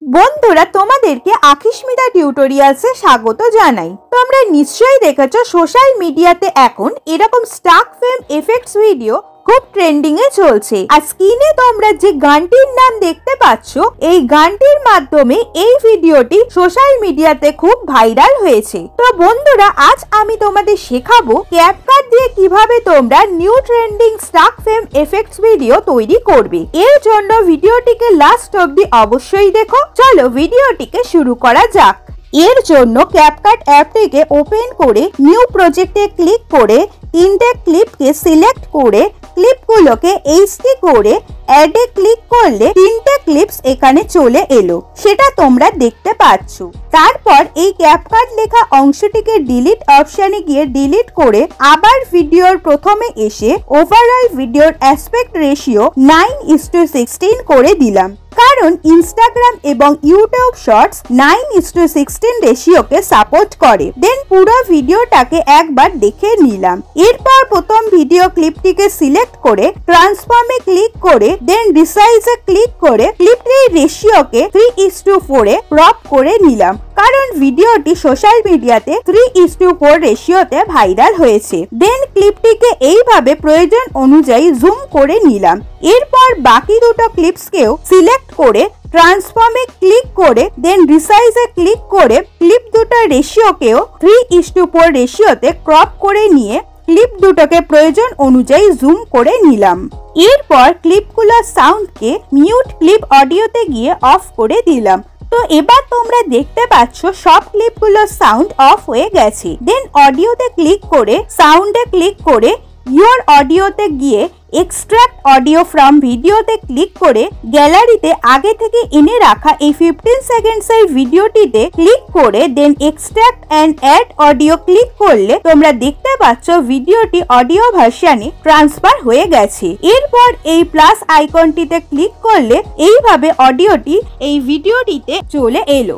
বন্ধুরা তোমাদেরকে আখিস্মিতা টিউটোরিয়ালসে স্বাগত জানাই। তোমরা নিশ্চয়ই দেখেছো সোশ্যাল মিডিয়াতে এখন এরকম স্টাক ফ্রেম এফেক্টস ভিডিও খুব ট্রেন্ডিং এ চলছে। আর স্ক্রিনে তোমরা যে গানটির নাম দেখতে পাচ্ছ, এই গানটির মাধ্যমে এই ভিডিওটি সোশ্যাল মিডিয়াতে খুব ভাইরাল হয়েছে। তো বন্ধুরা, আজ আমি তোমাদের শেখাবো ক্যাপকাট দিয়ে কিভাবে তোমরা new trending stack frame effects video তৈরি করবে। এর জন্য ভিডিওটিকে লাস্ট অবধি অবশ্যই দেখো। চলো ভিডিওটিকে শুরু করা যাক। এর জন্য ক্যাপকাট অ্যাপটিকে ওপেন করে নিউ প্রজেক্টে ক্লিক করে তিনটে ক্লিপকে সিলেক্ট করে ক্লিপগুলোকে এইচডি করে অ্যাডে ক্লিক করলে তিনটে ক্লিপস এখানে চলে এলো, সেটা তোমরা দেখতে পাচ্ছ। তারপর এই ক্যাপকাট লেখা অংশটিকে ডিলিট অপশনে গিয়ে ডিলিট করে আবার ভিডিওর প্রথমে এসে ওভারঅল ভিডিওর অ্যাসপেক্ট রেশিও 9:16 করে দিলাম, কারণ ইনস্টাগ্রাম এবং ইউটিউব শর্টস 9:16 রেশিওকে সাপোর্ট করে। দেন পুরো ভিডিওটাকে একবার দেখে নিলাম। এরপর প্রথম ভিডিও ক্লিপটিকে সিলেক্ট করে ট্রান্সফর্মে ক্লিক করে দেন রিসাইজে ক্লিক করে ক্লিপটির রেশিওকে 3:4 এ ক্রপ করে নিলাম, কারণ ভিডিওটি সোশ্যাল মিডিয়াতে 3:4 রেশিওতে ভাইরাল হয়েছে। দেন ক্লিপটিকে এইভাবে প্রয়োজন অনুযায়ী জুম করে নিলাম। এরপর বাকি দুটো ক্লিপসকেও সিলেক্ট করে ট্রান্সফর্মে ক্লিক করে দেন রিসাইজে ক্লিক করে ক্লিপ দুটোর রেশিওকেও 3:4 রেশিওতে ক্রপ করে নিয়ে ক্লিপ দুটোকে প্রয়োজন অনুযায়ী জুম করে নিলাম। এরপর ক্লিপগুলোর সাউন্ডকে মিউট ক্লিপ অডিওতে গিয়ে অফ করে দিলাম। তো এবার তোমরা দেখতে পাচ্ছ সব ক্লিপগুলোর সাউন্ড অফ হয়ে গেছে। দেন অডিওতে ক্লিক করে সাউন্ডে ক্লিক করে ইয়োর অডিওতে গিয়ে এক্সট্রাক্ট অডিও ফ্রম ভিডিওতে ক্লিক করে গ্যালারিতে আগে থেকে এনে রাখা এই 15 সেকেন্ডসের ভিডিওটিতে ক্লিক করে দেন extract and add audio click করলে তোমরা দেখতে পাচ্ছ ভিডিওটি অডিও ভার্সনে ট্রান্সফার হয়ে গেছে। এরপর এই প্লাস আইকনটিতে ক্লিক করলে এইভাবে অডিওটি এই ভিডিওটিতে চলে এলো।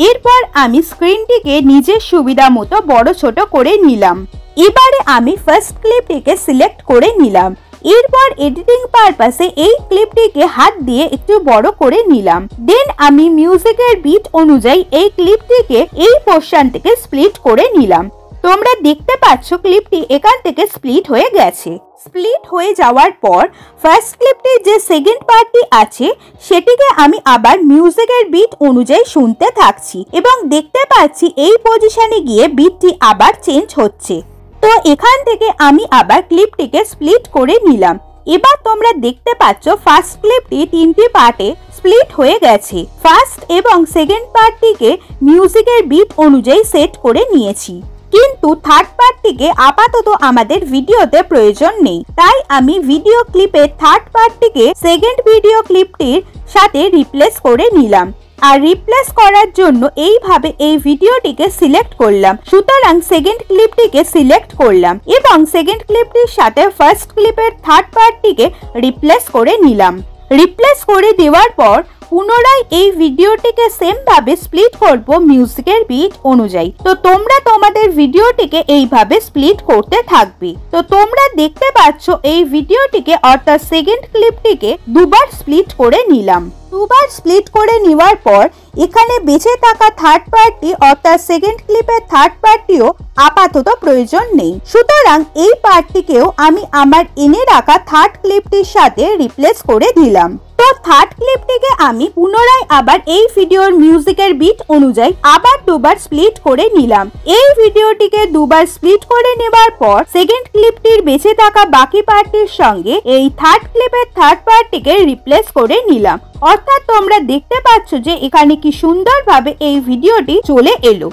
এরপর আমি স্ক্রিনটিকে নিজের সুবিধা মতো বড় ছোট করে নিলাম। এবারে আমি ফার্স্ট ক্লিপটিকে সিলেক্ট করে নিলাম। এরপর এডিটিং পারপাসে এই ক্লিপটিকে হাত দিয়ে একটু বড় করে নিলাম। দেন আমি মিউজিকের বিট অনুযায়ী এই ক্লিপটিকে এই পোরশন থেকে স্প্লিট করে নিলাম। তোমরা দেখতে পাচ্ছ ক্লিপটি এখান থেকে স্প্লিট হয়ে গেছে। স্প্লিট হয়ে যাওয়ার পর ফার্স্ট ক্লিপটির যে সেকেন্ড পার্টটি আছে সেটিকে আমি আবার মিউজিকের বিট অনুযায়ী শুনতে থাকছি এবং দেখতে পাচ্ছি এই পজিশনে গিয়ে বিটটি আবার চেঞ্জ হচ্ছে। তো এখান থেকে আমি আবার ক্লিপটিকে স্প্লিট করে নিলাম। এবার তোমরা দেখতে পাচ্ছ ফার্স্ট ক্লিপটি তিনটি পার্টে স্প্লিট হয়ে গেছে। ফার্স্ট এবং সেকেন্ড পার্টটিকে মিউজিকের বিট অনুযায়ী সেট করে নিয়েছি, কিন্তু থার্ড পার্টটিকে আপাতত আমাদের ভিডিওতে প্রয়োজন নেই। তাই আমি ভিডিও ক্লিপের থার্ড পার্টটিকে সেকেন্ড ভিডিও ক্লিপটির সাথে রিপ্লেস করে নিলাম। আর রিপ্লেস করার জন্য এইভাবে এই ভিডিওটিকে সিলেক্ট করলাম। সুতরাং সেকেন্ড ক্লিপটিকে সিলেক্ট করলাম এবং সেকেন্ড ক্লিপটির সাথে ফার্স্ট ক্লিপের থার্ড পার্টটিকে রিপ্লেস করে নিলাম। রিপ্লেস করে দেওয়ার পর পুনরায় এই ভিডিওটিকে সেম ভাবে স্প্লিট করব মিউজিকের বিট অনুযায়ী। তো তোমরা তোমাদের ভিডিওটিকে এইভাবে স্প্লিট করতে থাকবে। তো তোমরা দেখতে পাচ্ছ এই ভিডিওটিকে অর্থাৎ সেকেন্ড ক্লিপটিকে দুবার স্প্লিট করে নিলাম। দুবার স্প্লিট করে নেওয়ার পর এখানে বেঁচে থাকা থার্ড পার্টটি অর্থাৎ সেকেন্ড ক্লিপের থার্ড পার্টটিও আপাতত প্রয়োজন নেই। সুতরাং এই পার্টটিকেও আমি আমার এনে রাখা থার্ড ক্লিপটির সাথে রিপ্লেস করে দিলাম। তো থার্ড ক্লিপটিকে আমি পুনরায় আবার এই ভিডিওর মিউজিকের বিট অনুযায়ী আবার দুবার স্প্লিট করে নিলাম। এই ভিডিওটিকে দুবার স্প্লিট করে নেবার পর সেকেন্ড ক্লিপটির বেঁচে থাকা বাকি পার্টটির সঙ্গে এই থার্ড ক্লিপের থার্ড পার্টটিকে রিপ্লেস করে নিলাম। অর্থাৎ তোমরা দেখতে পাচ্ছ যে এখানে কি সুন্দরভাবে এই ভিডিওটি চলে এলো।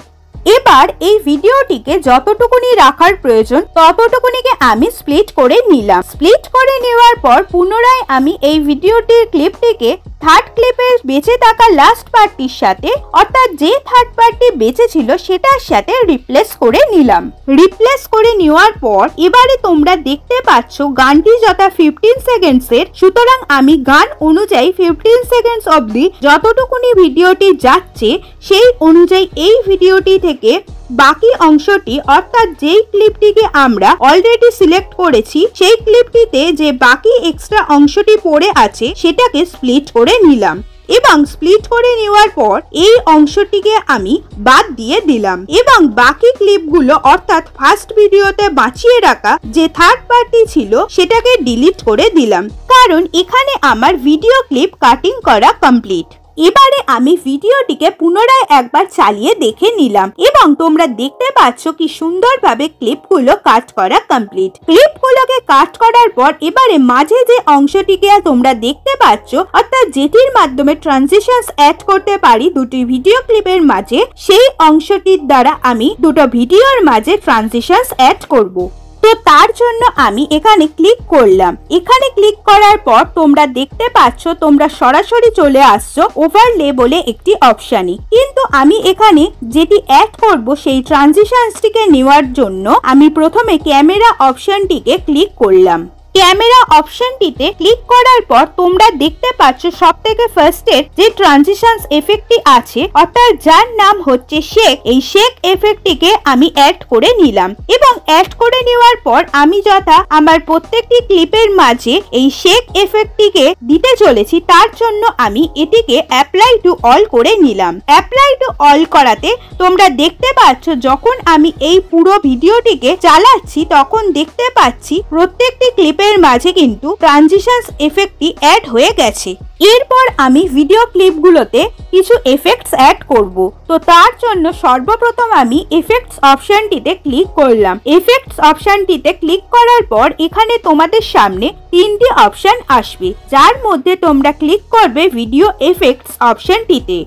এবার এই ভিডিওটিকে যতটুকুনি রাখার প্রয়োজন ততটুকুনিকে আমি স্প্লিট করে নিলাম। স্প্লিট করে নেওয়ার পর পুনরায় আমি এই ভিডিওটির ক্লিপটিকে থার্ড ক্লিপের বেঁচে থাকা লাস্ট পার্টটির সাথে অর্থাৎ যে থার্ড পার্টটি বেঁচে ছিল সেটার সাথে রিপ্লেস করে নিলাম। রিপ্লেস করে নেওয়ার পর এবারে তোমরা দেখতে পাচ্ছ গানটি যথা 15 সেকেন্ডসের, সুতরাং আমি গান অনুযায়ী 15 সেকেন্ডস অবধি যতটুকুনি ভিডিওটি যাচ্ছে সেই অনুযায়ী এই ভিডিওটি থেকে বাকি অংশটি অর্থাৎ যেই ক্লিপটিকে আমরা অলরেডি সিলেক্ট করেছি সেই ক্লিপটিতে যে বাকি এক্সট্রা অংশটি পড়ে আছে সেটাকে স্প্লিট করে নিলাম। এবং স্প্লিট করে নেওয়ার পর এই অংশটিকে আমি বাদ দিয়ে দিলাম এবং বাকি ক্লিপগুলো অর্থাৎ ফার্স্ট ভিডিওতে বাঁচিয়ে রাখা যে থার্ড পার্টি ছিল সেটাকে ডিলিট করে দিলাম, কারণ এখানে আমার ভিডিও ক্লিপ কাটিং করা কমপ্লিট। এবারে আমি ভিডিওটিকে পুনরায় একবার চালিয়ে দেখে নিলাম এবং তোমরা দেখতে পাচ্ছ কি সুন্দরভাবে ক্লিপগুলো কাট করা কমপ্লিট। ক্লিপগুলোকে কাট করার পর এবারে মাঝে যে অংশটিকে তোমরা দেখতে পাচ্ছ অর্থাৎ যেটির মাধ্যমে ট্রানজিশনস অ্যাড করতে পারি দুটি ভিডিও ক্লিপের মাঝে, সেই অংশটির দ্বারা আমি দুটো ভিডিওর মাঝে ট্রানজিশনস অ্যাড করব। তো তার জন্য আমি এখানে ক্লিক করলাম। এখানে ক্লিক করার পর তোমরা দেখতে পাচ্ছ তোমরা সরাসরি চলে আসছো ওভারলে বলে একটি অপশানে, কিন্তু আমি এখানে যেটি অ্যাড করব সেই ট্রানজিশনসটিকে নেওয়ার জন্য আমি প্রথমে ক্যামেরা অপশনটিকে ক্লিক করলাম। ক্যামেরা অপশনটিতে ক্লিক করার পর তোমরা দেখতে পাচ্ছ সবথেকে ফার্স্টের যে ট্রানজিশনস এফেক্টটি আছে অর্থাৎ যার নাম হচ্ছে শেক, এই শেক এফেক্টটিকে আমি অ্যাড করে নিলাম এবং অ্যাড করে নেওয়ার পর আমি যথা আমার প্রত্যেকটি ক্লিপের মাঝে এই শেক এফেক্টটিকে দিতে চলেছি তার জন্য আমি এটিকে অ্যাপ্লাই টু অল করে নিলাম। অ্যাপ্লাই টু অল করাতে তোমরা দেখতে পাচ্ছ যখন আমি এই পুরো ভিডিওটিকে চালাচ্ছি তখন দেখতে পাচ্ছি প্রত্যেকটি ক্লিপের মাঝে কিন্তু ট্রানজিশনস এফেক্টটি অ্যাড হয়ে গেছে। এরপর আমি ভিডিও ক্লিপগুলোতে কিছু এফেক্টস অ্যাড করব। তো তার জন্য সর্বপ্রথম আমি এফেক্টস অপশনটিতে ক্লিক করলাম। এফেক্টস অপশনটিতে ক্লিক করার পর এখানে তোমাদের সামনে তিনটি অপশন আসবে, যার মধ্যে তোমরা ক্লিক করবে ভিডিও এফেক্টস অপশনটিতে।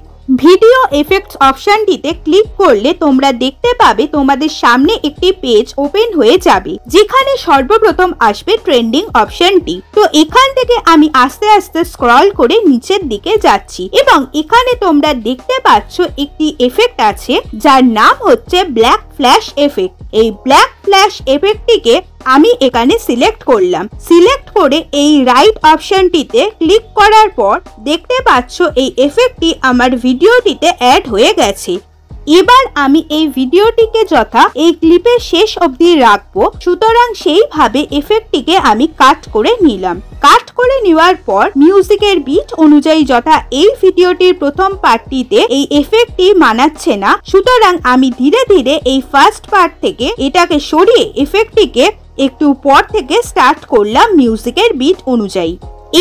ভিডিও এফেক্টস অপশনটিতে ক্লিক করলে তোমরা দেখতে পাবে তোমাদের সামনে একটি পেজ ওপেন হয়ে যাবে, যেখানে সর্বপ্রথম আসবে ট্রেন্ডিং অপশনটি। তো এখান থেকে আমি আস্তে আস্তে স্ক্রল করে নিচের দিকে যাচ্ছি এবং এখানে তোমরা দেখতে পাচ্ছ একটি এফেক্ট আছে যার নাম হচ্ছে ব্ল্যাক ফ্ল্যাশ এফেক্ট। এই ব্ল্যাক ফ্ল্যাশ এফেক্টটিকে আমি এখানে সিলেক্ট করলাম। সিলেক্ট করে এই রাইট অপশনটিতে ক্লিক করার পর দেখতে পাচ্ছ এই এফেক্টটি আমার ভিডিওটিতে অ্যাড হয়ে গেছে। এবার আমি এই ভিডিওটিকে যথা এই ক্লিপের শেষ অবধি রাখবো, সুতরাং সেইভাবে এফেক্টটিকে আমি কাট করে নিলাম। কাট করে নেওয়ার পর মিউজিকের বিট অনুযায়ী যথা এই ভিডিওটির প্রথম পার্টটিতে এই এফেক্টটি মানাচ্ছে না, সুতরাং আমি ধীরে ধীরে এই ফার্স্ট পার্ট থেকে এটাকে সরিয়ে এফেক্টটিকে একটু পর থেকে স্টার্ট করলাম মিউজিকের বিট অনুযায়ী।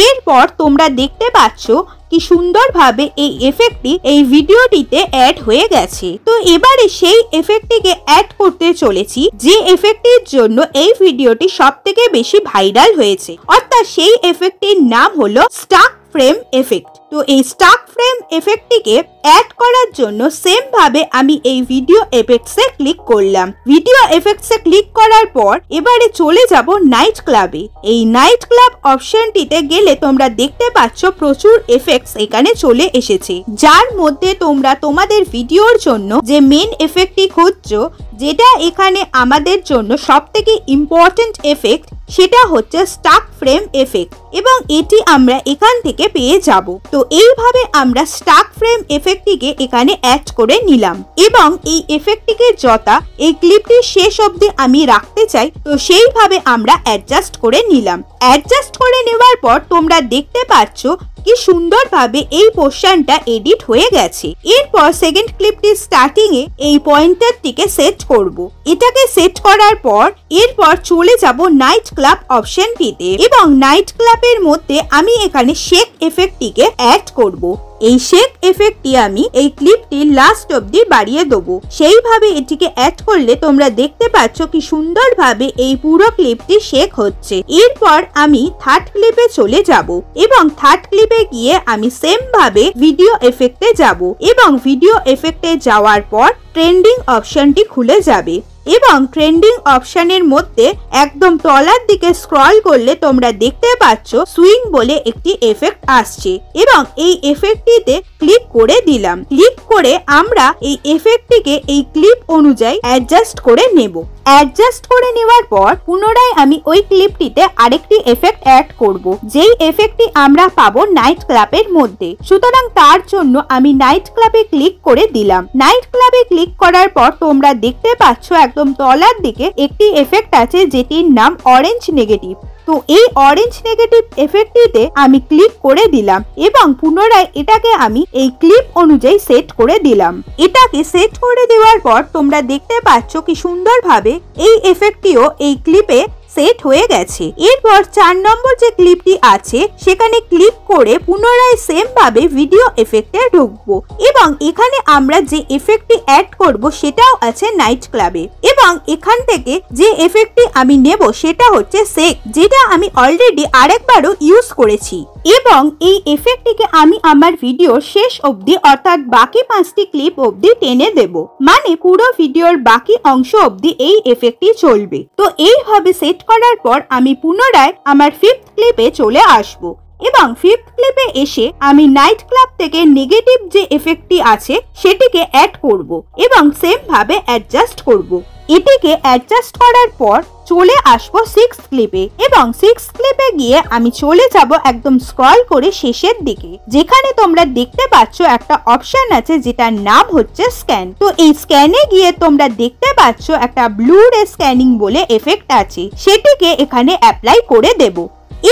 এরপর তোমরা দেখতে পাচ্ছ কি সুন্দরভাবে এই এফেক্টটি এই ভিডিওটিতে অ্যাড হয়ে গেছে। তো এবারে সেই এফেক্টটিকে অ্যাড করতে চলেছি যে এফেক্টটির জন্য এই ভিডিওটি সবথেকে বেশি ভাইরাল হয়েছে, অর্থাৎ সেই এফেক্টটির নাম হলো স্টাক ফ্রেম এফেক্ট। তো এই স্টাক ফ্রেম এফেক্টটিকে অ্যাড করার জন্য সেম ভাবে আমি এই ভিডিও এফেক্টসে ক্লিক করলাম। ভিডিও এফেক্টসে ক্লিক করার পর এবারে চলে যাব নাইট ক্লাবে। এই নাইট ক্লাব অপশনটিতে গেলে তোমরা দেখতে পাচ্ছ প্রচুর এফেক্টস এখানে চলে এসেছে, যার মধ্যে তোমরা তোমাদের ভিডিওর জন্য যে মেন এফেক্টটি খুঁজছো, যেটা এখানে আমাদের জন্য সবথেকে ইম্পর্টেন্ট এফেক্ট, সেটা হচ্ছে স্টাক ফ্রেম এফেক্ট এবং এটি আমরা এখান থেকে পেয়ে যাব। তো এইভাবে আমরা স্টাক ফ্রেম এফেক্টটিকে এখানে অ্যাড করে নিলাম এবং এই এফেক্টটিকে যথা এই ক্লিপটির শেষ অবধি আমি রাখতে চাই, তো সেইভাবে আমরা অ্যাডজাস্ট করে নিলাম। অ্যাডজাস্ট করে নেওয়ার পর তোমরা দেখতে পাচ্ছ কি সুন্দরভাবে এই পোর্শনটা এডিট হয়ে গেছে। এরপর সেকেন্ড ক্লিপটির স্টার্টিং এ এই পয়েন্টারটিকে সেট করব। এটাকে সেট করার পর এরপর চলে যাব নাইট ক্লাব অপশনটিতে এবং নাইট ক্লাবের মধ্যে আমি এখানে শেক এফেক্টটিকে অ্যাড করব। এই শেক এফেক্টটি আমি এই ক্লিপটির লাস্ট অবধি বাড়িয়ে দেবো। সেইভাবে এটিকে অ্যাড করলে তোমরা দেখতে পাচ্ছ কি সুন্দরভাবে এই পুরো ক্লিপটি শেক হচ্ছে। এরপর আমি থার্ড ক্লিপে চলে যাব এবং থার্ড ক্লিপে গিয়ে আমি সেম ভাবে ভিডিও এফেক্টে যাব এবং ভিডিও এফেক্টে যাওয়ার পর ট্রেন্ডিং অপশনটি খুলে যাবে এবং ট্রেন্ডিং অপশনের মধ্যে একদম তলার দিকে স্ক্রল করলে তোমরা দেখতে পাচ্ছ সুইং বলে একটি এফেক্ট আসছে এবং এই এফেক্টটিতে ক্লিক করে দিলাম। ক্লিক করে আমরা এই এফেক্টটিকে এই ক্লিপ অনুযায়ী অ্যাডজাস্ট করে নেব। অ্যাডজাস্ট করে নেওয়ার পর পুনরায় আমি ওই ক্লিপটিতে আরেকটি এফেক্ট অ্যাড করব, যেই এফেক্টটি আমরা পাবো নাইট ক্লাবের মধ্যে। সুতরাং তার জন্য আমি নাইট ক্লাবে ক্লিক করে দিলাম। নাইট ক্লাবে ক্লিক করার পর তোমরা দেখতে পাচ্ছ একদম তলার দিকে একটি এফেক্ট আছে যেটির নাম অরেঞ্জ নেগেটিভ। তো এই অরেঞ্জ নেগেটিভ এফেক্টটিতে আমি ক্লিক করে দিলাম এবং পুনরায় এটাকে আমি এই ক্লিপ অনুযায়ী সেট করে দিলাম। এটাকে সেট করে দেওয়ার পর তোমরা দেখতে পাচ্ছ কি সুন্দরভাবে এই এফেক্টটিও এই ক্লিপে সেট হয়ে গেছে। এরপর 4 নম্বর যে ক্লিপটি আছে সেখানে ক্লিক করে পুনরায় সেম ভাবে ভিডিও এফেক্টে ঢুকবো এবং এখানে আমরা যে এফেক্টটি অ্যাড করব সেটাও আছে নাইট ক্লাবে এবং এখান থেকে যে এফেক্টটি আমি নেব সেটা হচ্ছে শেক, যেটা আমি অলরেডি আরেকবারও ইউজ করেছি এবং এই এফেক্টটিকে আমি আমার ভিডিওর শেষ অবধি অর্থাৎ বাকি 5টি ক্লিপ অবধি টেনে দেব, মানে পুরো ভিডিওর বাকি অংশ অবধি এই এফেক্টটি চলবে। তো এইভাবে সেট করার পর আমি পুনরায় আমার 5th ক্লিপে চলে আসব এবং 5th ক্লিপে এসে আমি নাইট ক্লাব থেকে নেগেটিভ যে এফেক্টটি আছে সেটিকে অ্যাড করব এবং সেম ভাবে অ্যাডজাস্ট করব। এটিকে অ্যাডজাস্ট করার পর চলে আসবো 6th ক্লিপে এবং 6th ক্লিপে গিয়ে আমি চলে যাব একদম স্ক্রল করে শেষের দিকে, যেখানে তোমরা দেখতে পাচ্ছ একটা অপশন আছে যেটার নাম হচ্ছে স্ক্যান। তো এই স্ক্যানে গিয়ে তোমরা দেখতে পাচ্ছ একটা ব্লু রে স্ক্যানিং বলে এফেক্ট আছে, সেটিকে এখানে অ্যাপ্লাই করে দেব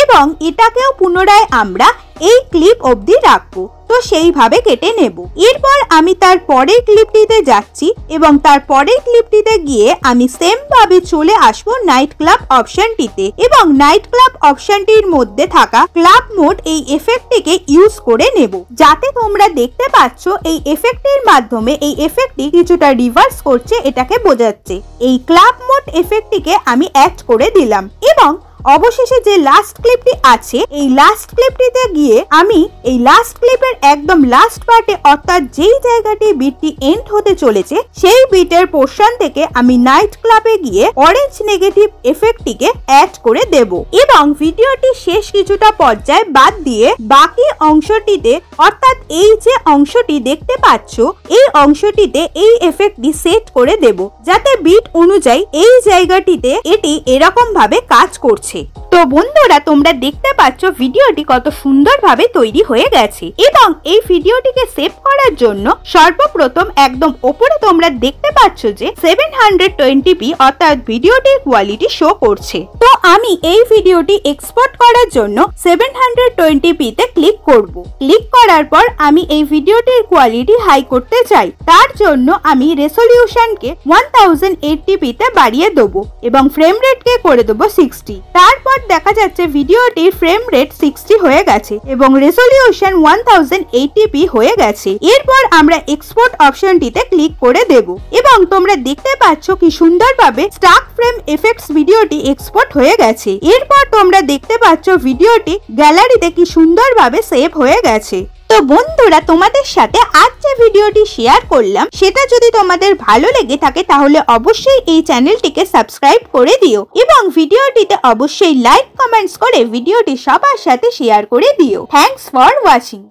এবং এটাকেও পুনরায় আমরা এই ক্লিপ অবধি রাখবো। তো সেইভাবে কেটে নেব। এরপর আমি তার পরের ক্লিপটিতে যাচ্ছি এবং তার পরের ক্লিপটিতে গিয়ে আমি সেম ভাবে চলে আসবো নাইট ক্লাব অপশনটিতে এবং নাইট ক্লাব অপশনটির মধ্যে থাকা ক্লাব মোড এই এফেক্টটিকে ইউজ করে নেব, যাতে তোমরা দেখতে পাচ্ছ এই এফেক্টের মাধ্যমে এই এফেক্টটি কিছুটা রিভার্স করছে, এটাকে বোঝাচ্ছে। এই ক্লাব মোড এফেক্টটিকে আমি অ্যাড করে দিলাম এবং অবশেষে যে লাস্ট ক্লিপটি আছে এই লাস্ট ক্লিপটিতে গিয়ে আমি এই লাস্ট ক্লিপের একদম লাস্ট পার্টে অর্থাৎ যেই জায়গাটি বিটটি এন্ড হতে চলেছে সেই বিটের পোর্শন থেকে আমি নাইট ক্লাবে গিয়ে অরেঞ্জ নেগেটিভ এফেক্টটিকে অ্যাড করে দেব এবং ভিডিওটি শেষ কিছুটা পর্যায়ে বাদ দিয়ে বাকি অংশটিতে অর্থাৎ এই যে অংশটি দেখতে পাচ্ছ এই অংশটিতে এই এফেক্টটি সেট করে দেব, যাতে বিট অনুযায়ী এই জায়গাটিতে এটি এরকম ভাবে কাজ করছে। তো বন্ধুরা তোমরা দেখতে পাচ্ছ ভিডিওটি কত সুন্দরভাবে তৈরি হয়ে গেছে এবং এই ভিডিওটিকে সেভ করার জন্য সর্বপ্রথম একদম উপরে তোমরা দেখতে পাচ্ছ যে 720p অর্থাৎ ভিডিওটির কোয়ালিটি শো করছে। তো আমি এই ভিডিওটি এক্সপোর্ট করার জন্য 720p তে ক্লিক করব। ক্লিক করার পর আমি এই ভিডিওটির কোয়ালিটি হাই করতে চাই, তার জন্য আমি রেজোলিউশনকে 1080p তে বাড়িয়ে দেবো এবং ফ্রেম রেটকে করে দেবো 60। তারপর দেখা যাচ্ছে ভিডিওটির ফ্রেম রেট 60 হয়ে গেছে এবং রেজোলিউশন 1080p হয়ে গেছে। এরপর আমরা এক্সপোর্ট অপশনটিতে ক্লিক করে দেব এবং তোমরা দেখতে পাচ্ছ কি সুন্দরভাবে স্টাক ফ্রেম এফেক্টস ভিডিওটি এক্সপোর্ট হয়ে গেছে। এরপর তোমরা দেখতে পাচ্ছ ভিডিওটি গ্যালারিতে কি সুন্দরভাবে সেভ হয়ে গেছে। তো বন্ধুরা তোমাদের সাথে আজ যে ভিডিওটি শেয়ার করলাম সেটা যদি তোমাদের ভালো লেগে থাকে তাহলে অবশ্যই এই চ্যানেলটিকে সাবস্ক্রাইব করে দিও এবং ভিডিওটিতে অবশ্যই লাইক কমেন্টস করে ভিডিওটি সবার সাথে শেয়ার করে দিও। Thanks for watching.